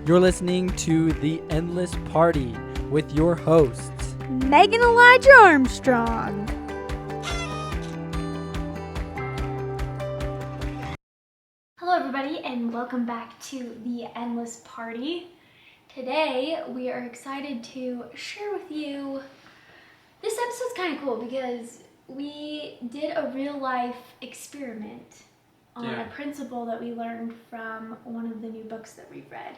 You're listening to The Endless Party with your hosts, Megan Elijah Armstrong. Hello everybody and welcome back to The Endless Party. Today we are excited to share with you, this episode's kind of cool because we did a real life experiment on a principle that we learned from one of the new books that we've read.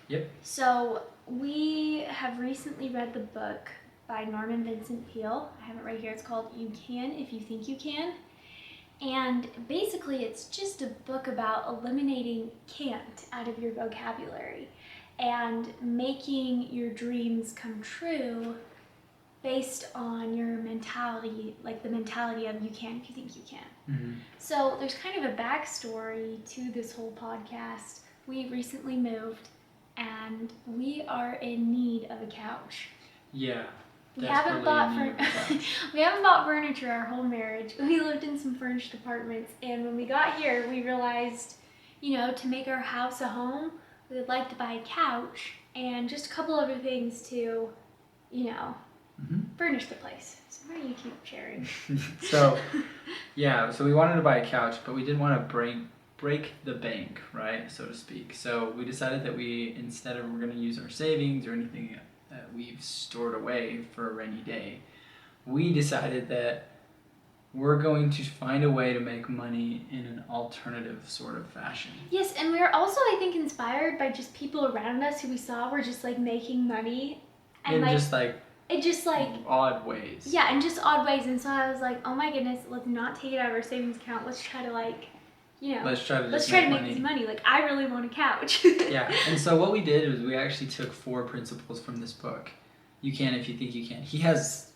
Yep. So we have recently read the book by Norman Vincent Peale. I have it right here. It's called You Can If You Think You Can. And basically it's just a book about eliminating can't out of your vocabulary and making your dreams come true based on your mentality, like the mentality of you can if you think you can. Mm-hmm. So there's kind of a backstory to this whole podcast. We recently moved and we are in need of a couch. Yeah. We haven't bought furniture our whole marriage. We lived in some furnished apartments, and when we got here, we realized, to make our house a home, we would like to buy a couch and just a couple other things to, furnish the place. So why do you keep sharing? So we wanted to buy a couch, but we didn't want to break the bank, right, so to speak. So we decided that instead of we're going to use our savings or anything that we've stored away for a rainy day, we decided that we're going to find a way to make money in an alternative sort of fashion. Yes, and we were also, I think, inspired by just people around us who we saw were just making money and odd ways. Yeah, in just odd ways. And so I was like, oh my goodness, let's not take it out of our savings account. Let's try to let's try to make this money. I really want a couch. Yeah, and so what we did was we actually took 4 principles from this book. You can if you think you can. He has,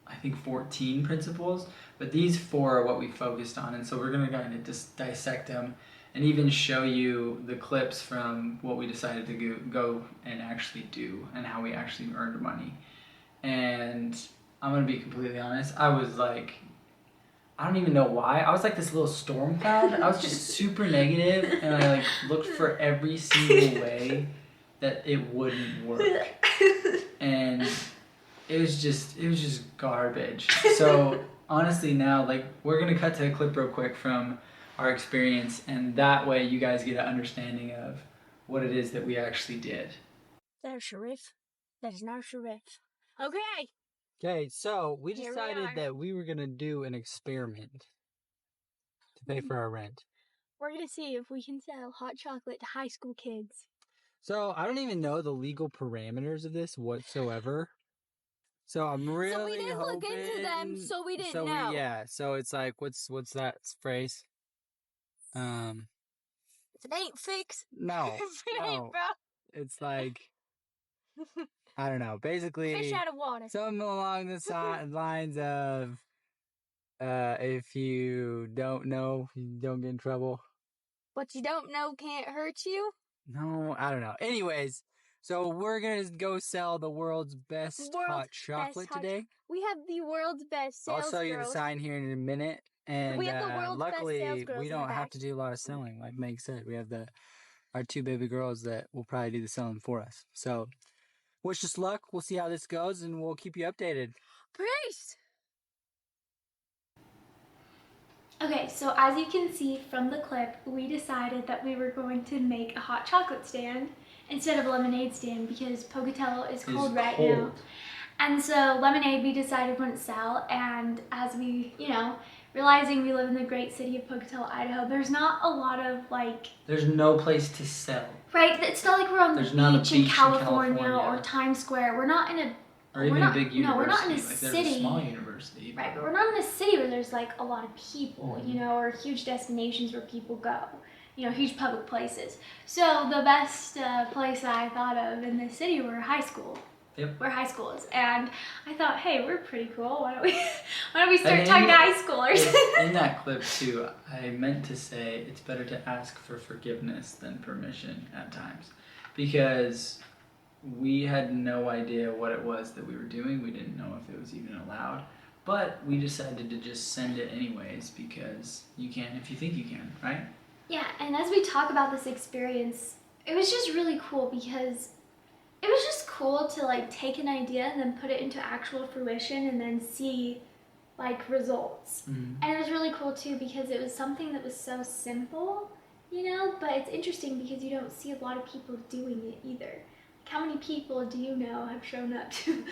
I think, 14 principles, but these 4 are what we focused on. And so we're going to kind of just dissect them and even show you the clips from what we decided to go and actually do and how we actually earned money. And I'm going to be completely honest. I was like, I don't even know why. I was like this little storm cloud. I was just super negative, and I looked for every single way that it wouldn't work. And it was just garbage. So honestly now, we're gonna cut to a clip real quick from our experience, and that way you guys get an understanding of what it is that we actually did. There's Sharif. That is not Sharif. Okay. Okay, so we decided that we were going to do an experiment to pay for our rent. We're going to see if we can sell hot chocolate to high school kids. So I don't even know the legal parameters of this whatsoever. So I'm really So we didn't look into them, so we didn't know. So it's like, what's that phrase? It ain't fixed. No. It ain't, bro. It's like, I don't know. Basically, Fish out of water. Something along the lines of, if you don't know, you don't get in trouble. What you don't know can't hurt you? No, I don't know. Anyways, so we're going to go sell the world's best hot chocolate today. We have the world's best sales I'll show you the sign here in a minute. And we have the world's luckily, best sales girls we don't have to do a lot of selling. Like Meg said, we have our 2 baby girls that will probably do the selling for us. So wish us luck. We'll see how this goes, and we'll keep you updated. Peace! Okay, so as you can see from the clip, we decided that we were going to make a hot chocolate stand instead of a lemonade stand because Pocatello is cold right now. And so lemonade we decided wouldn't sell, and as we, realizing we live in the great city of Pocatello, Idaho, there's not a lot of There's no place to sell. Right, it's not like we're on the beach in California or Times Square. We're not in a big university. No, we're not in a city. city. There's a small university. Right, but we're not in a city where there's a lot of people, or huge destinations where people go. Huge public places. So the best place I thought of in this city were high school. Yep. Where high school is. And I thought, hey, we're pretty cool. Why don't we start talking to high schoolers? In that clip too, I meant to say it's better to ask for forgiveness than permission at times. Because we had no idea what it was that we were doing. We didn't know if it was even allowed. But we decided to just send it anyways because you can if you think you can, right? Yeah, and as we talk about this experience, it was just really cool because it was just cool to like take an idea and then put it into actual fruition and then see like results. Mhm. And it was really cool too because it was something that was so simple, you know, but it's interesting because you don't see a lot of people doing it either. Like, how many people do you know have shown up to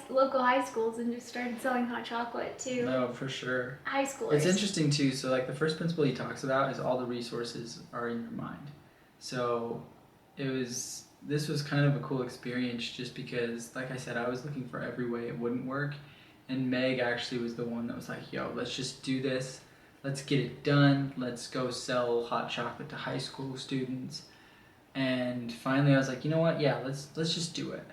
local high schools and just started selling hot chocolate to No, for sure. high schoolers? It's interesting too. So like the first principle he talks about is all the resources are in your mind. So this was kind of a cool experience just because, like I said, I was looking for every way it wouldn't work. And Meg actually was the one that was like, yo, let's just do this. Let's get it done. Let's go sell hot chocolate to high school students. And finally I was like, you know what? Yeah, let's just do it.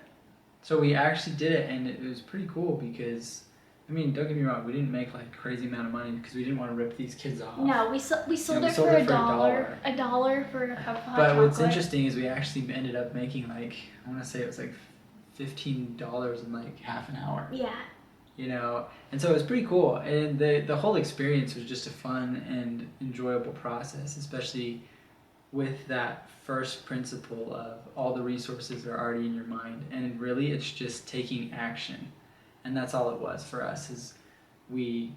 So we actually did it, and it was pretty cool because, I mean, don't get me wrong, we didn't make like a crazy amount of money because we didn't want to rip these kids off. No, we sold we it sold for it a for dollar. A dollar for a cup of hot But chocolate. what's interesting is we actually ended up making like, I want to say it was like $15 in like half an hour. Yeah. You know, and so it was pretty cool, and the whole experience was just a fun and enjoyable process, especially with that first principle of all the resources are already in your mind, and really it's just taking action. And that's all it was for us. Is we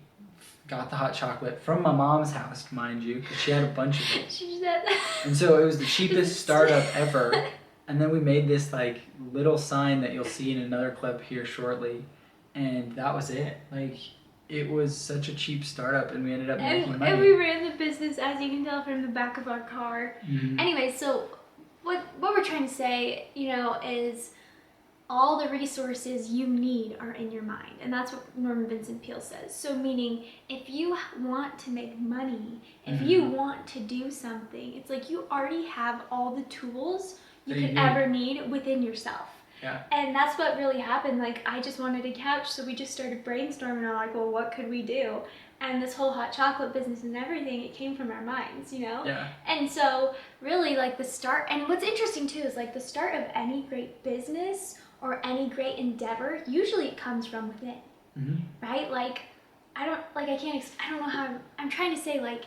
got the hot chocolate from my mom's house, mind you, because she had a bunch of it. She said And so it was the cheapest startup ever. And then we made this like little sign that you'll see in another clip here shortly, and that was it. Like, it was such a cheap startup, and we ended up making money. And we ran the business, as you can tell from the back of our car. Mhm. Anyway, so what we're trying to say, you know, is all the resources you need are in your mind. And that's what Norman Vincent Peale says. So meaning, if you want to make money, if you want to do something, it's like you already have all the tools you That you could need. ever need within yourself. Yeah. And that's what really happened. Like, I just wanted a couch, so we just started brainstorming on like, well, what could we do? And this whole hot chocolate business and everything, it came from our minds, you know? Yeah. And so really like the start, and what's interesting too is like the start of any great business or any great endeavor, usually it comes from within, Mhm. right? Like, I don't know how, I'm trying to say, like,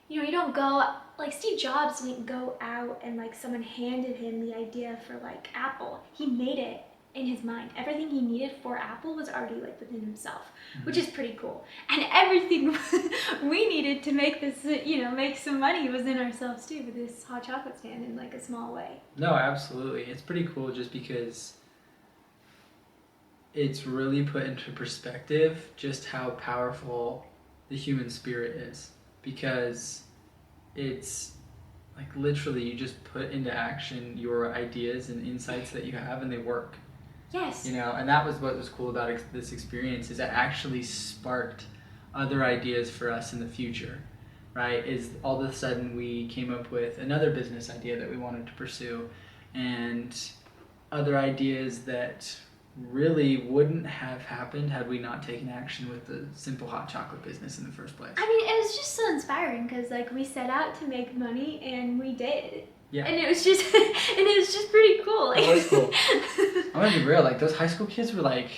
you know, you don't go, like Steve Jobs didn't go out and like someone handed him the idea for like Apple. He made it in his mind. Everything he needed for Apple was already like within himself, which is pretty cool. And everything we needed to make this, you know, make some money was in ourselves too, with this hot chocolate stand in like a small way. No, absolutely. It's pretty cool just because it's really put into perspective just how powerful the human spirit is. Because it's like literally you just put into action your ideas and insights that you have, and they work. Yes. You know, and that was what was cool about this experience, is it actually sparked other ideas for us in the future, right? Is all of a sudden we came up with another business idea that we wanted to pursue, and other ideas that really wouldn't have happened had we not taken action with the simple hot chocolate business in the first place. I mean, it was just so inspiring because like we set out to make money and we did. Yeah. And it was just pretty cool. It was cool. I'm gonna be real, like those high school kids were like,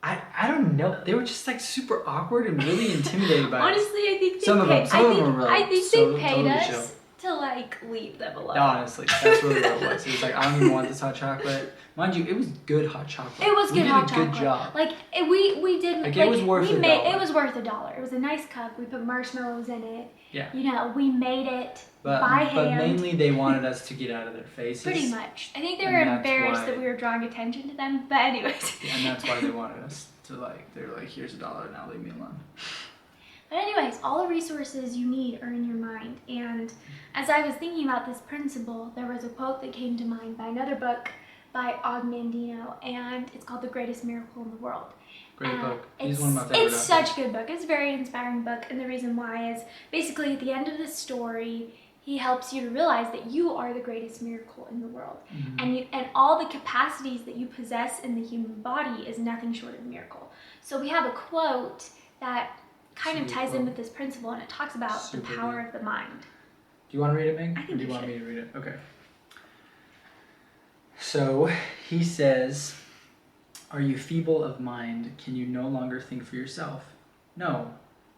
I don't know, they were just like super awkward and really intimidated by us. Honestly, I think Some of them were really I think so they paid totally us chill. to like leave them alone. Honestly, that's really what it was. It was like, I don't even want this hot chocolate. Mind you, it was good hot chocolate. It was good hot We did a chocolate. good job. Like we did. Like, it was worth we $1. It was worth $1. It was a nice cup. We put marshmallows in it. Yeah. You know, we made it But by hand. mainly they wanted us to get out of their faces. Pretty much. I think they And were that's embarrassed why- that we were drawing attention to them. But anyways. And that's why they wanted us to like, they were like, here's $1, now leave me alone. But anyways, all the resources you need are in your mind. And as I was thinking about this principle, there was a quote that came to mind by another book by Og Mandino, and it's called The Greatest Miracle in the World. Great book. He's It's, one of my favorite it's authors. such a good book. It's a very inspiring book, and the reason why is basically at the end of the story, he helps you to realize that you are the greatest miracle in the world. Mhm. And all the capacities that you possess in the human body is nothing short of a miracle. So we have a quote that kind of Super ties in quote. with this principle, and it talks about Super the power good. of the mind. Do you want to read it, Meg? I think Or do you you want should. me to read it? Okay. So he says, are you feeble of mind? Can you no longer think for yourself? No.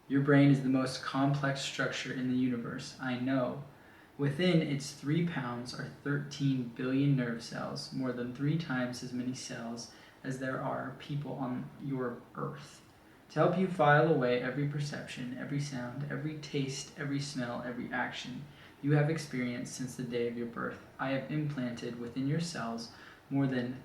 Your brain is the most complex structure in the universe. I know. Within its 3 pounds are 13 billion nerve cells, more than 3 times as many cells as there are people on your earth. To help you file away every perception, every sound, every taste, every smell, every action you have experienced since the day of your birth, I have implanted within your cells more than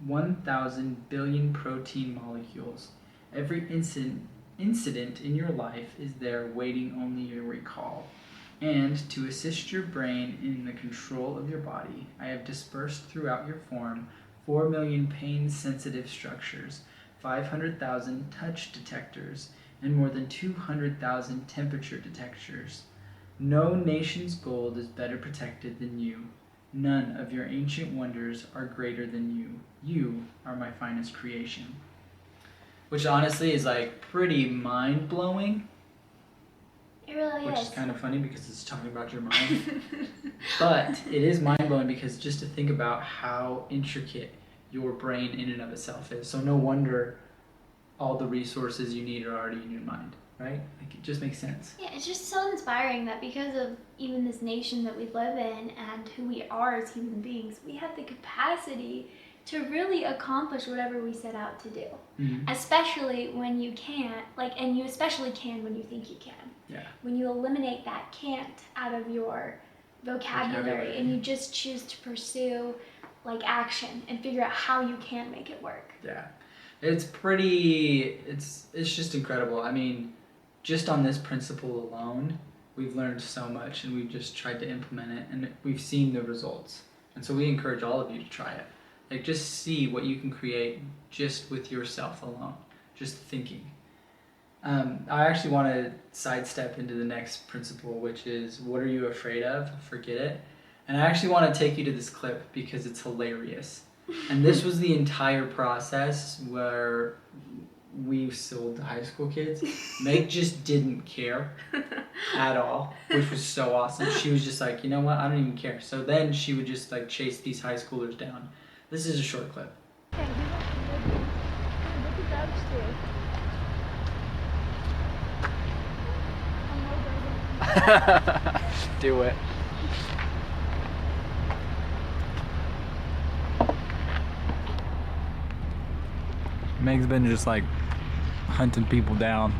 1,000 billion protein molecules. Every incident in your life is there waiting only your recall. And to assist your brain in the control of your body, I have dispersed throughout your form 4 million pain-sensitive structures, 500,000 touch detectors, and more than 200,000 temperature detectors. No nation's gold is better protected than you. None of your ancient wonders are greater than you. You are my finest creation. Which honestly is like pretty mind-blowing. It really Which is. is kind of funny because it's talking about your mind. But it is mind-blowing because just to think about how intricate your brain in and of itself is. So no wonder all the resources you need are already in your mind, right? Like it just makes sense. Yeah, it's just so inspiring that because of even this nation that we live in and who we are as human beings, we have the capacity to really accomplish whatever we set out to do. Mm-hmm. Especially when you can't, and you especially can when you think you can. Yeah. When you eliminate that can't out of your vocabulary and you just choose to pursue action and figure out how you can make it work. Yeah. It's just incredible. I mean, just on this principle alone, we've learned so much and we've just tried to implement it and we've seen the results. And so we encourage all of you to try it. Just see what you can create just with yourself alone, just thinking. I actually want to sidestep into the next principle, which is, what are you afraid of? Forget it. And I actually want to take you to this clip because it's hilarious. And this was the entire process where we sold to high school kids. Meg just didn't care at all, which was so awesome. She was just like, you know what? I don't even care. So then she would just chase these high schoolers down. This is a short clip. Do it. Meg's been just hunting people down.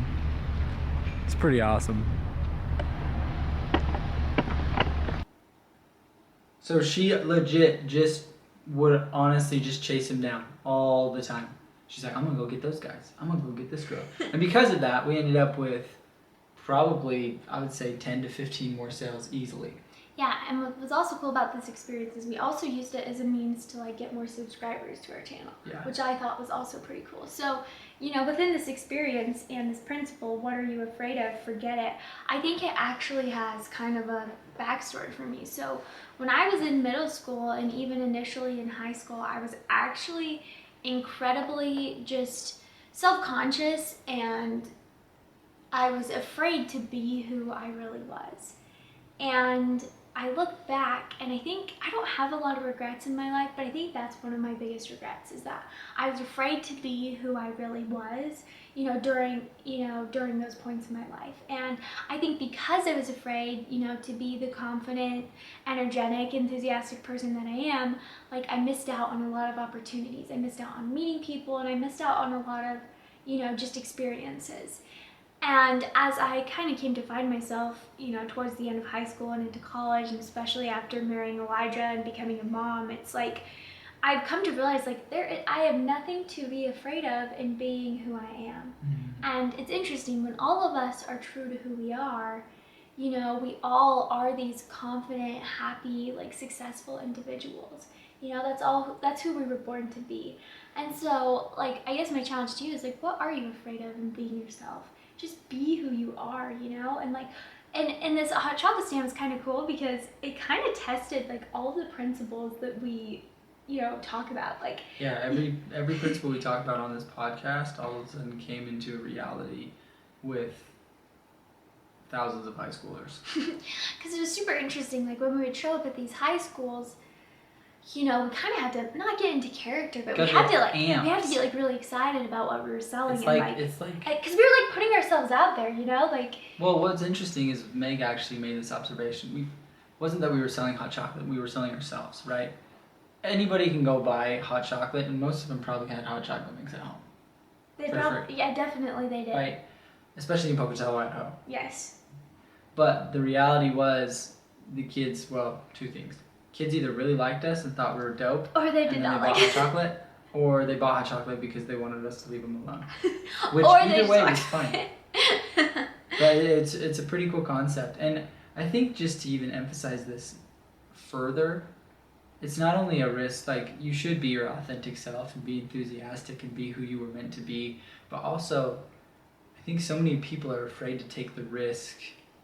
It's pretty awesome. So she legit just would honestly just chase him down all the time. She's like, I'm gonna go get those guys. I'm gonna go get this girl. And because of that, we ended up with probably, I would say, 10 to 15 more sales easily. Yeah, and what was also cool about this experience is we also used it as a means to get more subscribers to our channel, which I thought was also pretty cool. So, within this experience and this principle, what are you afraid of? Forget it. I think it actually has kind of a backstory for me. So when I was in middle school and even initially in high school, I was actually incredibly just self-conscious and I was afraid to be who I really was. And I look back and I think I don't have a lot of regrets in my life, but I think that's one of my biggest regrets is that I was afraid to be who I really was, during those points in my life. And I think because I was afraid, to be the confident, energetic, enthusiastic person that I am, I missed out on a lot of opportunities. I missed out on meeting people and I missed out on a lot of, just experiences. And as I kind of came to find myself, towards the end of high school and into college, and especially after marrying Elijah and becoming a mom, it's I've come to realize I have nothing to be afraid of in being who I am. Mm-hmm. And it's interesting, when all of us are true to who we are, we all are these confident, happy, successful individuals. That's who we were born to be. And so, I guess my challenge to you is, what are you afraid of in being yourself? Just be who you are, and this hot chocolate stand was kind of cool because it kind of tested all the principles that we talk about. Every principle we talk about on this podcast all of a sudden came into reality with thousands of high schoolers. Because it was super interesting, when we would show up at these high schools, we kind of had to not get into character, but we had to get really excited about what we were selling. Because we were putting ourselves out there, Well, what's interesting is Meg actually made this observation. wasn't that we were selling hot chocolate, we were selling ourselves, right? Anybody can go buy hot chocolate, and most of them probably had hot chocolate mix at home, They For probably, free. yeah, definitely they did. right? Especially in Pocatello, Idaho. Yes. But the reality was, the kids, well, two things. Kids either really liked us and thought we were dope, Or they did and then not they like bought it. hot chocolate, or they bought hot chocolate because they wanted us to leave them alone. Which Or they either just way walked was fine. But it's a pretty cool concept, and I think just to even emphasize this further, it's not only a risk. Like, you should be your authentic self and be enthusiastic and be who you were meant to be, but also I think so many people are afraid to take the risk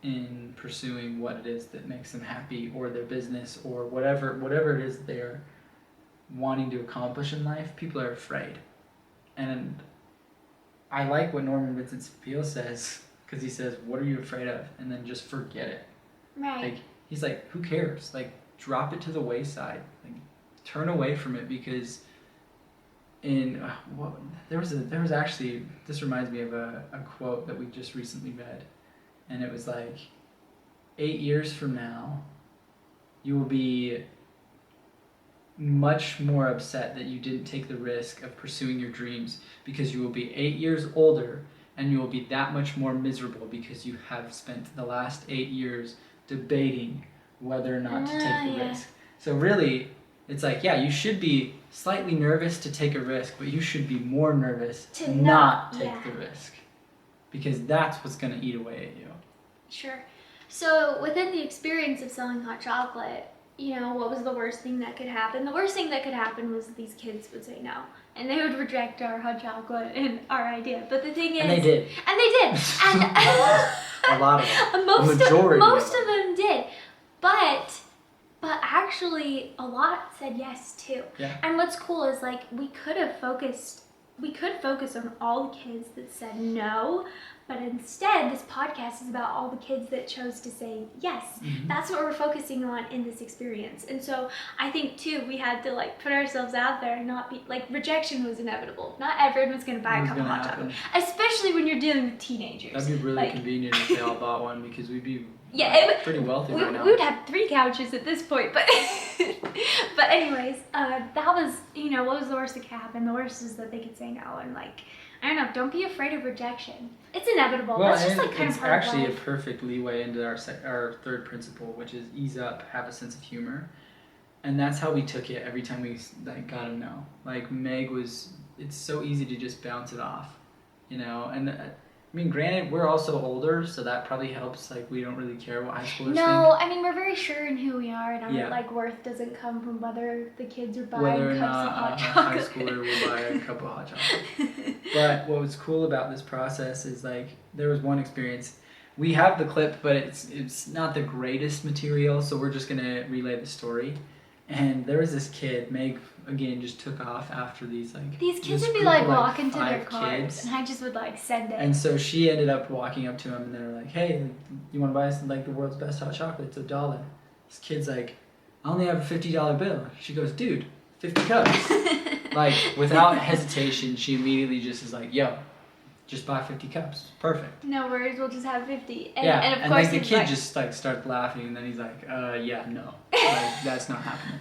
in pursuing what it is that makes them happy, or their business, or whatever it is they're wanting to accomplish in life. People are afraid, and I like what Norman Vincent Peale says, because he says, "What are you afraid of?" And then just forget it. Right. Like, he's like, who cares? Like, drop it to the wayside. Like, turn away from it, because there was actually, this reminds me of a quote that we just recently read, and it was like, 8 years from now, you will be much more upset that you didn't take the risk of pursuing your dreams, because you will be 8 years older, and you will be that much more miserable because you have spent the last 8 years debating whether or not to take the Yeah. risk. So really, it's like, yeah, you should be slightly nervous to take a risk, but you should be more nervous To to not- not take yeah. the risk, because that's what's going to eat away at you. Sure. So within the experience of selling hot chocolate, you know, what was the worst thing that could happen? The worst thing that could happen was these kids would say no, and they would reject our hot chocolate and our idea. But the thing is, And they did. And they did. And A lot of them. most majority most of of them did. But actually a lot said yes too. Yeah. And what's cool is, like, we could focus on all the kids that said no, but instead this podcast is about all the kids that chose to say yes. Mhm. That's what we're focusing on in this experience. And so I think too, we had to, like, put ourselves out there and not be like, rejection was inevitable. Not everyone was going to buy It a was cup of gonna hot happen. chocolate, especially when you're dealing with teenagers. That'd be really Like, convenient if they all bought one, because we'd be Yeah, it would- pretty wealthy we right now. would have 3 couches at this point, but but anyways, that was, you know, what was the worst that could happen? The worst is that they could say no, and, like, I don't know, don't be afraid of rejection. It's inevitable. Well, That's just, and like, kind it's of part actually of a life. perfect leeway into our third principle, which is ease up, have a sense of humor, and that's how we took it every time we, like, got a no. Like, Meg was, it's so easy to just bounce it off, you know. And I mean, granted, we're also older, so that probably helps. Like, we don't really care what high schoolers No, I mean, we're very sure in who we are, and our, Yeah. like, worth doesn't come from whether the kids are think, buying whether or cups of not hot a high chocolate. schooler will buy a cup of hot chocolate. But what was cool about this process is, like, there was one experience. We have the clip, but it's not the greatest material, so we're just gonna relay the story. And there was this kid, Meg, again, just took off after these, like, These kids this would be, group like, of, walking to their 5 cars, kids. and I just would, like, send it. And so she ended up walking up to him, and they were like, "Hey, you want to buy us, like, the world's best hot chocolate? It's $1." This kid's like, "I only have a $50 bill." She goes, "Dude, 50 cups." Like, without hesitation, she immediately just is like, "Yo, just buy 50 cups. Perfect." No worries, we'll just have 50. And, Yeah, and of and course like the he's kid like, just, like, starts laughing, and then he's like, yeah, no, like, that's not happening."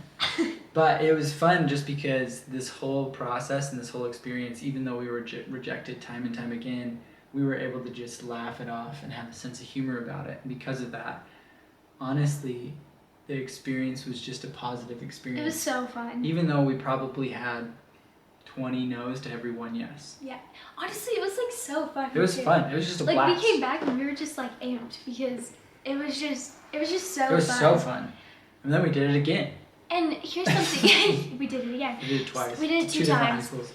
But it was fun just because this whole process and this whole experience, even though we were rejected time and time again, we were able to just laugh it off and have a sense of humor about it. And because of that, honestly, the experience was just a positive experience. it was so fun. Even though we probably had 20 no's to every one yes. Yeah. Honestly, it was, like, so fun. It was too. fun. It was just a Like, blast. we came back and we were just, like, amped because it was just so It was fun. so fun. And then we did it again. And here's something, we did it again. We did it twice. We did it 2 different high times. schools.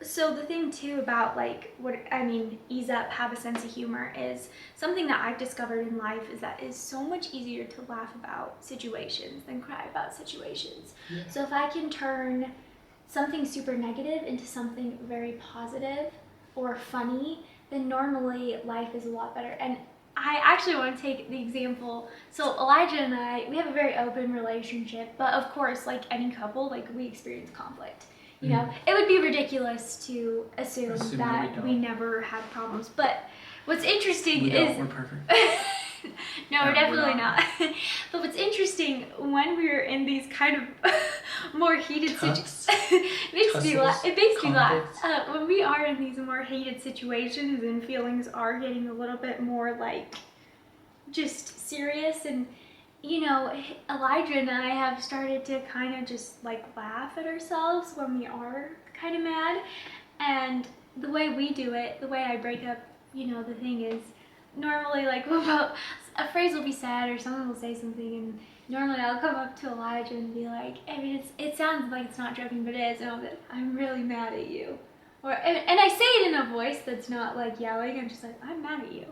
So the thing too about, like, ease up, have a sense of humor, is something that I've discovered in life is that it's so much easier to laugh about situations than cry about situations. Yeah. So if I can turn something super negative into something very positive or funny, then normally life is a lot better. And I actually want to take the example. So Elijah and I, we have a very open relationship, but of course, like any couple, like, we experience conflict. You know, it would be ridiculous to assume Assume that that we we don't. never have problems. But what's interesting We is don't. We're perfect. No, we're we're definitely not. not. But what's interesting, when we're in these kind of more heated situations, it makes me laugh. Conflicts. When we are in these more heated situations and feelings are getting a little bit more like just serious, and you know, Elijah and I have started to kind of just like laugh at ourselves when we are kind of mad. And the way we do it, the way I break up, you know, the thing is, normally like a phrase will be said or someone will say something, and normally I'll come up to Elijah and be like, I mean, it sounds like it's not joking, but it is, and I'll be like, I'm really mad at you. And I say it in a voice that's not like yelling. I'm just like, I'm mad at you.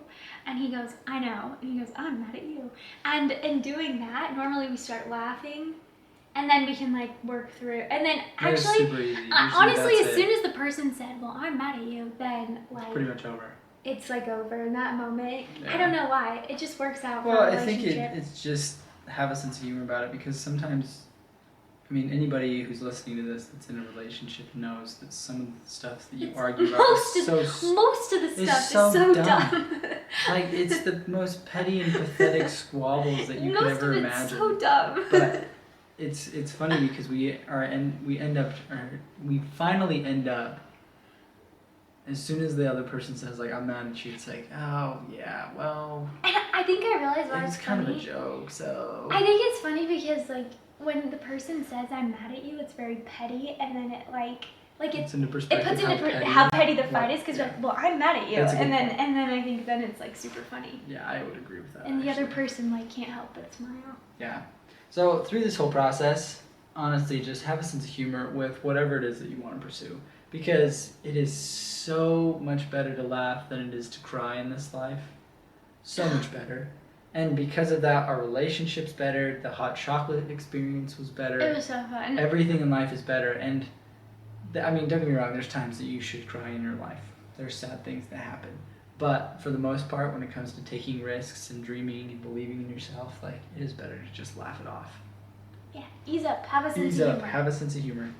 And he goes, I know. And he goes, I'm mad at you. And in doing that, normally we start laughing, and then we can like work through. And then That's actually, super easy. Usually honestly, that's as it. soon as the person said, well, I'm mad at you, then like Pretty much over. it's like over in that moment. Yeah. I don't know why. It just works out for Well, a I think relationship. it's just have a sense of humor about it, because sometimes, I mean, anybody w's listening to this that's in a relationship knows that some of the stuff that you argue about is Most of the it's stuff so is so dumb. dumb. like, it's the most petty and pathetic squabbles that you could Most ever of it's imagine. so dumb. But it's funny because we finally end up, as soon as the other person says like, I'm mad at you, it's like, oh yeah, well, And I think I realized why it's it's kind funny. of a joke, so I think it's funny because like when the person says I'm mad at you, it's very petty, and then it like it's into it perspective puts into how how petty the fight is, because yeah. like, well, I'm mad at you, That's a good and then point. I think then it's like super funny, Yeah, I would agree with that. and the other actually. person like can't help but smile. Yeah. So through this whole process, honestly, just have a sense of humor with whatever it is that you want to pursue, because it is so much better to laugh than it is to cry in this life. So much better. And because of that, our relationship's better. The hot chocolate experience was better. It was so fun. Everything in life is better. And I mean, don't get me wrong, there's times that you should cry in your life. There's sad things that happen. But for the most part, when it comes to taking risks and dreaming and believing in yourself, like, it is better to just laugh it off. Yeah, ease up, have a sense Ease of up, humor. have a sense of humor.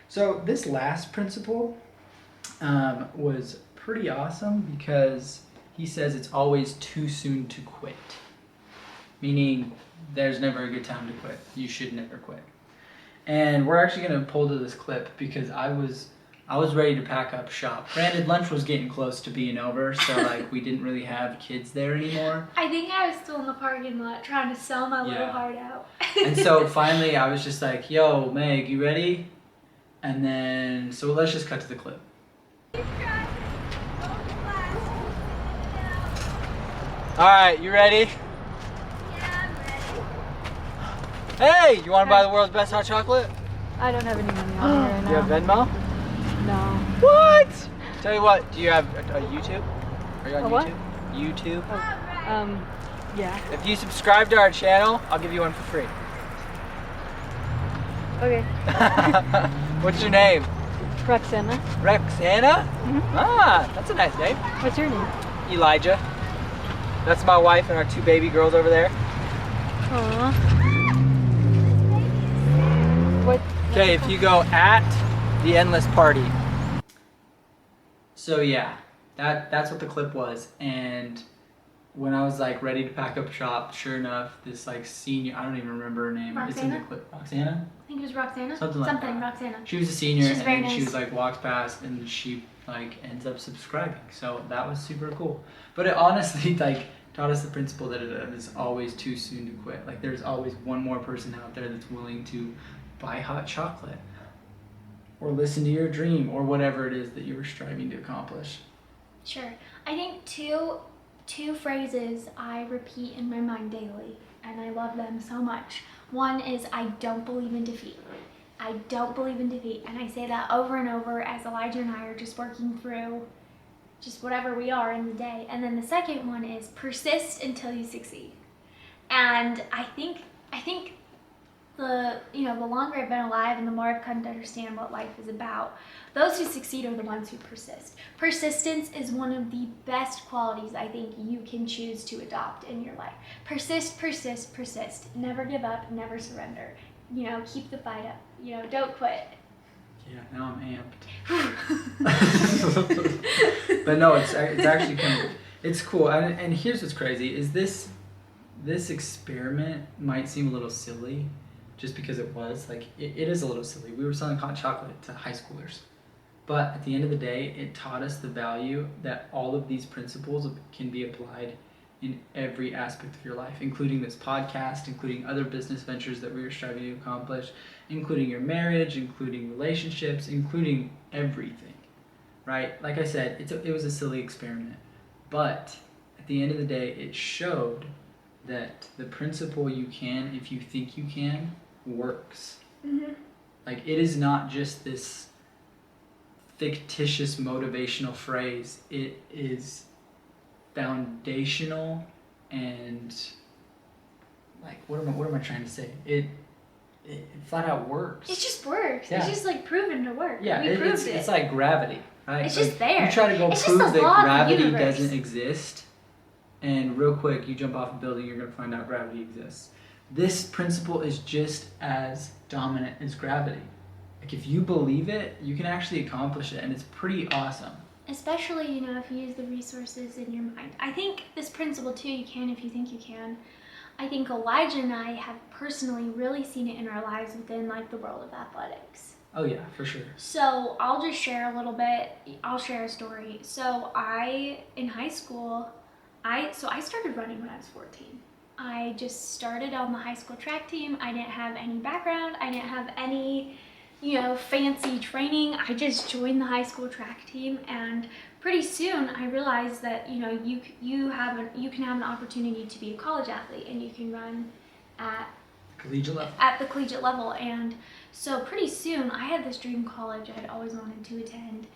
So this last principle was pretty awesome, because he says it's always too soon to quit. Meaning, there's never a good time to quit. You should never quit. And we're actually going to pull to this clip, because I was ready to pack up shop. Granted, lunch was getting close to being over, so like we didn't really have kids there anymore. I think I was still in the parking lot trying to sell my little Yeah. heart out. And so finally I was just like, yo, Meg, you ready? And then, so let's just cut to the clip. All right, you ready? Yeah, I'm Hey, ready. you want to buy the world's best hot chocolate? I don't have any money on here right Do you have now. Venmo? No. What? Tell you what, do you have a YouTube? Are you on A what? YouTube? YouTube? Yeah. If you subscribe to our channel, I'll give you one for free. Okay. What's your name? Roxana. Roxana? Mhm. Ah, that's a nice name. What's your name? Elijah. That's my wife and our two baby girls over there. Aww. What? Okay, if you go at the Endless Party. So yeah, that's what the clip was. And when I was like ready to pack up shop, sure enough, this like senior, I don't even remember her name. It's in the Roxana? clip. Roxana? I think it was Roxana. Something like that. Roxana. She was a senior, She's and very then she nice. was like walks past, and she like ends up subscribing. So that was super cool. But it honestly like taught us the principle that it is always too soon to quit. Like there's always one more person out there that's willing to buy hot chocolate, or listen to your dream, or whatever it is that you were striving to accomplish. Sure. I think two phrases I repeat in my mind daily, and I love them so much. One is, I don't believe in defeat. I don't believe in defeat. And I say that over and over as Elijah and I are just working through just whatever we are in the day. And then the second one is, persist until you succeed. And I think the longer I've been alive and the more I've come to understand what life is about, those who succeed are the ones who persist. Persistence is one of the best qualities I think you can choose to adopt in your life. Persist, persist, persist. Never give up, never surrender. Keep the fight up. Don't quit. Yeah, now I'm amped. But no, it's actually kind of, it's cool. And here's what's crazy is this this experiment might seem a little silly just because it was. Like, it is a little silly. We were selling hot chocolate to high schoolers. But at the end of the day, it taught us the value that all of these principles can be applied in every aspect of your life, including this podcast, including other business ventures that we are striving to accomplish, including your marriage, including relationships, including everything, right? Like I said, it was a silly experiment. But at the end of the day, it showed that the principle you can, if you think you can, works. Mm-hmm. Like, it is not just this fictitious motivational phrase. It is foundational and, like, what am I trying to say? It flat out works. It just works. Yeah. It's just like proven to work. Yeah, we proved it. It's like gravity, right? It's like, just there. You try to go It's prove just the that law of the gravity universe. doesn't exist, and real quick, you jump off a building, you're going to find out gravity exists. This principle is just as dominant as gravity. Like, if you believe it, you can actually accomplish it, and it's pretty awesome. Especially, you know, if you use the resources in your mind. I think this principle too, you can if you think you can. I think Elijah and I have personally really seen it in our lives within like the world of athletics. Oh yeah, for sure. So I'll just share a little bit. I'll share a story. So in high school, I started running when I was 14. I just started on the high school track team. I didn't have any background. I didn't have any, you know, fancy training. I just joined the high school track team, and pretty soon I realized that, you know, you can have an opportunity to be a college athlete, and you can run at the collegiate level. And so pretty soon I had this dream college I'd always wanted to attend,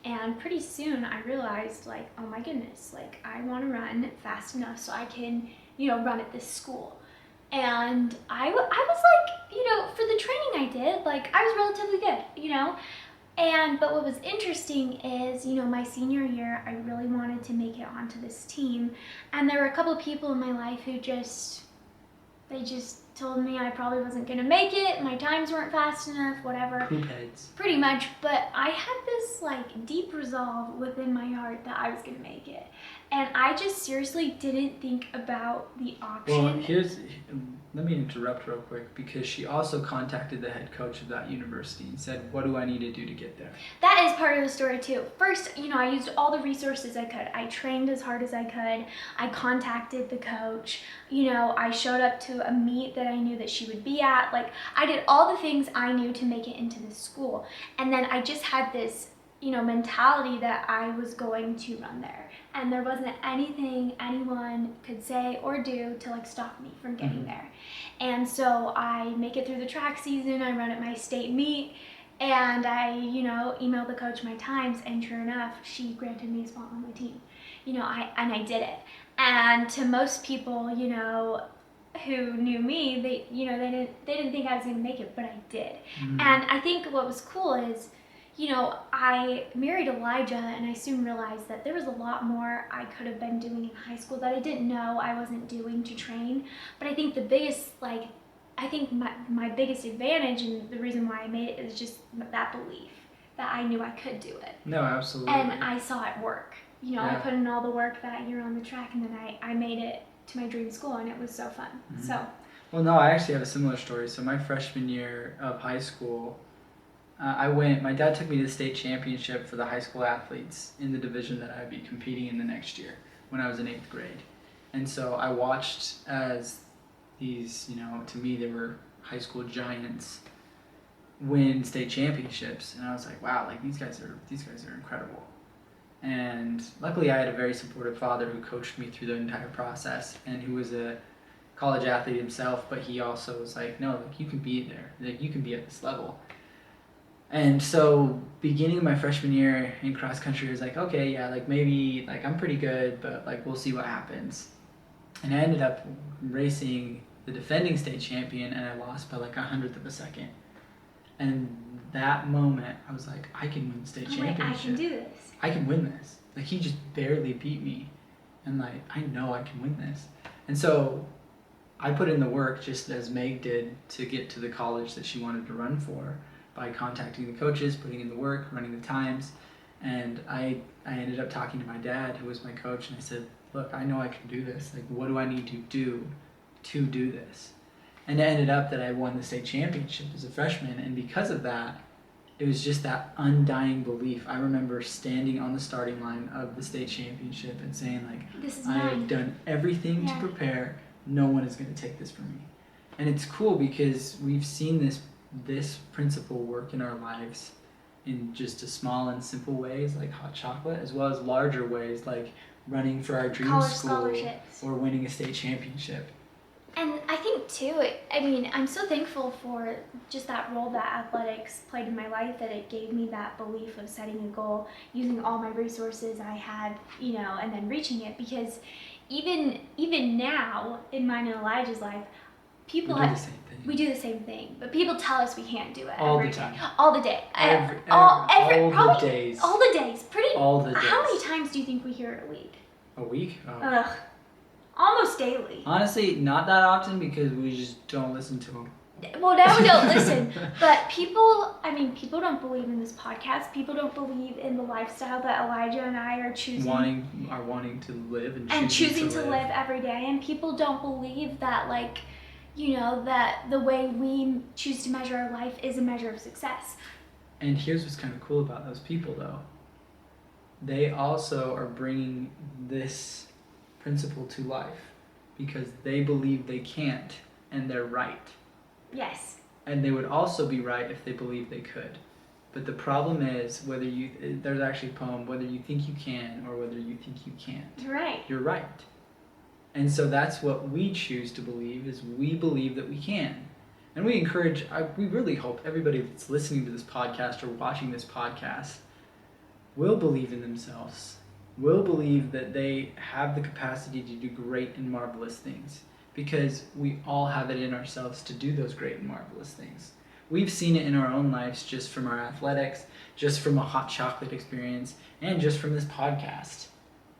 and pretty soon I realized, like, oh my goodness, like, I want to run fast enough so I can, you know, run at this school. And I was like, you know, for the training I did, like, I was relatively good, you know. But what was interesting is, you know, my senior year, I really wanted to make it onto this team. And there were a couple of people in my life who they just told me I probably wasn't going to make it. My times weren't fast enough, whatever. Poop heads. Pretty much. But I had this, like, deep resolve within my heart that I was going to make it. And I just seriously didn't think about the option. Well, let me interrupt real quick, because she also contacted the head coach of that university and said, what do I need to do to get there? That is part of the story too. First, you know, I used all the resources I could. I trained as hard as I could. I contacted the coach. You know, I showed up to a meet that I knew that she would be at. Like, I did all the things I knew to make it into this school. And then I just had this, you know, mentality that I was going to run there. And there wasn't anything anyone could say or do to, like, stop me from getting there. And so I make it through the track season, I run at my state meet, and I, you know, emailed the coach my times, and sure enough, she granted me a spot on my team. You know, I did it. And to most people, you know, who knew me, they didn't think I was gonna make it, but I did. And I think what was cool is, you know, I married Elijah, and I soon realized that there was a lot more I could have been doing in high school that I didn't know I wasn't doing to train. But I think the biggest, like, my biggest advantage, and the reason why I made it, is just that belief that I knew I could do it. No, absolutely. And I saw it work. You know, Yeah. I put in all the work that year on the track, and then I made it to my dream school, and it was so fun. So. Well, no, I actually have a similar story. So my freshman year of high school, my dad took me to the state championship for the high school athletes in the division that I'd be competing in the next year when I was in 8th grade. And so I watched as these, you know, to me, they were high school giants win state championships. And I was like, wow, like, these guys are incredible. And luckily I had a very supportive father who coached me through the entire process, and who was a college athlete himself, but he also was like, no, like, you can be there, like, you can be at this level. And so beginning of my freshman year in cross country, I was like, okay, yeah, like, maybe, like, I'm pretty good, but, like, we'll see what happens. And I ended up racing the defending state champion, and I lost by like 100th of a second. And that moment, I was like, I can win the state championship. I can do this. I can win this. Like, he just barely beat me. And, like, I know I can win this. And so I put in the work, just as Meg did, to get to the college that she wanted to run for, by contacting the coaches, putting in the work, running the times. And I ended up talking to my dad, who was my coach, and I said, look, I know I can do this. Like, what do I need to do to do this. And it ended up that I won the state championship as a freshman, and because of that, it was just that undying belief. I remember standing on the starting line of the state championship and saying, like, This is I have mine. done everything to Yeah. prepare. No one is going to take this from me. And it's cool because we've seen this principle work in our lives in just a small and simple ways like hot chocolate, as well as larger ways like running for our dream College school scholarships. or winning a state championship. And I think too, I'm so thankful for just that role that athletics played in my life, that it gave me that belief of setting a goal, using all my resources I had, and then reaching it. Because even now in mine and Elijah's life, people We do have, the same thing. we do the same thing, but people tell us we can't do it All the every time. day. All the day. All Probably the days. all the days. All the days. How many times do you think we hear it a week? A week? Oh. Ugh. Almost daily. Honestly, not that often because we just don't listen to them. Well, now we don't listen, but people don't believe in this podcast. People don't believe in the lifestyle that Elijah and I are choosing. Wanting to live and choosing to live every day. And people don't believe that, that the way we choose to measure our life is a measure of success. And here's what's kind of cool about those people, though. They also are bringing this principle to life because they believe they can't, and they're right. Yes. And they would also be right if they believed they could. But the problem is there's actually a poem, whether you think you can or whether you think you can't. Right. You're right. And so that's what we choose to believe, is we believe that we can. And we we really hope everybody that's listening to this podcast or watching this podcast will believe in themselves, will believe that they have the capacity to do great and marvelous things, because we all have it in ourselves to do those great and marvelous things. We've seen it in our own lives, just from our athletics, just from a hot chocolate experience, and just from this podcast.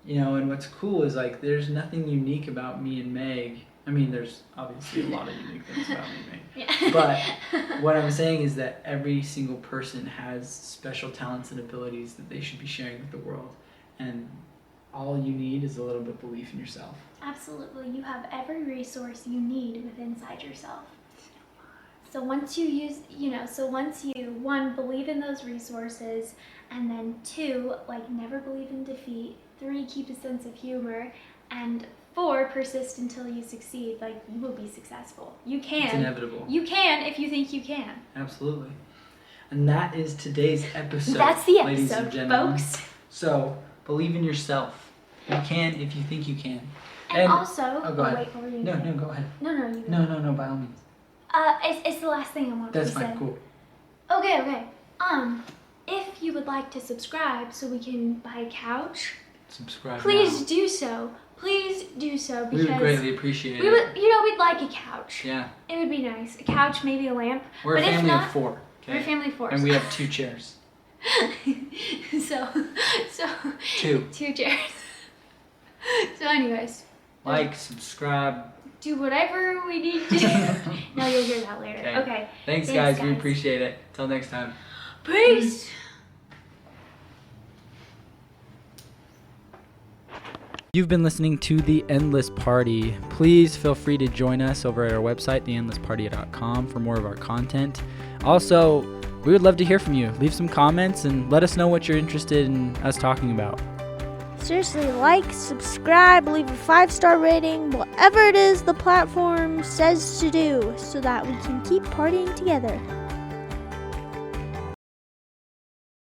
And what's cool is there's nothing unique about me and Meg. I mean, there's obviously a lot of unique things about me and Meg. Yeah. But what I'm saying is that every single person has special talents and abilities that they should be sharing with the world. And all you need is a little bit of belief in yourself. Absolutely. You have every resource you need within inside yourself. So once you one, believe in those resources, and then two, never believe in defeat, 3, keep a sense of humor, and 4, persist until you succeed. You will be successful. You can. It's inevitable. You can if you think you can. Absolutely. And that is today's episode. That's the ladies and episode, gentlemen. folks. So, believe in yourself. You can if you think you can. And also, go ahead. wait, what were you No, gonna say? go ahead. No, you go. No, by all means. It's the last thing I want to That's say. fine, cool. Okay. If you would like to subscribe so we can buy a couch, Subscribe please now. do so. Please do so, because We would greatly appreciate we it. would, we'd like a couch. Yeah. It would be nice. A couch, maybe a lamp. We're But a if family not, of 4. Okay? We're a family of 4. And we have 2 chairs. so 2. 2 chairs. So anyways, Subscribe. do whatever we need to do. No, you'll hear that later. Okay. Thanks, Thanks, guys. We guys. appreciate it. Till next time. Peace. You've been listening to The Endless Party. Please feel free to join us over at our website, theendlessparty.com, for more of our content. Also, we would love to hear from you. Leave some comments and let us know what you're interested in us talking about. Seriously, subscribe, leave a 5-star rating, whatever it is the platform says to do, so that we can keep partying together.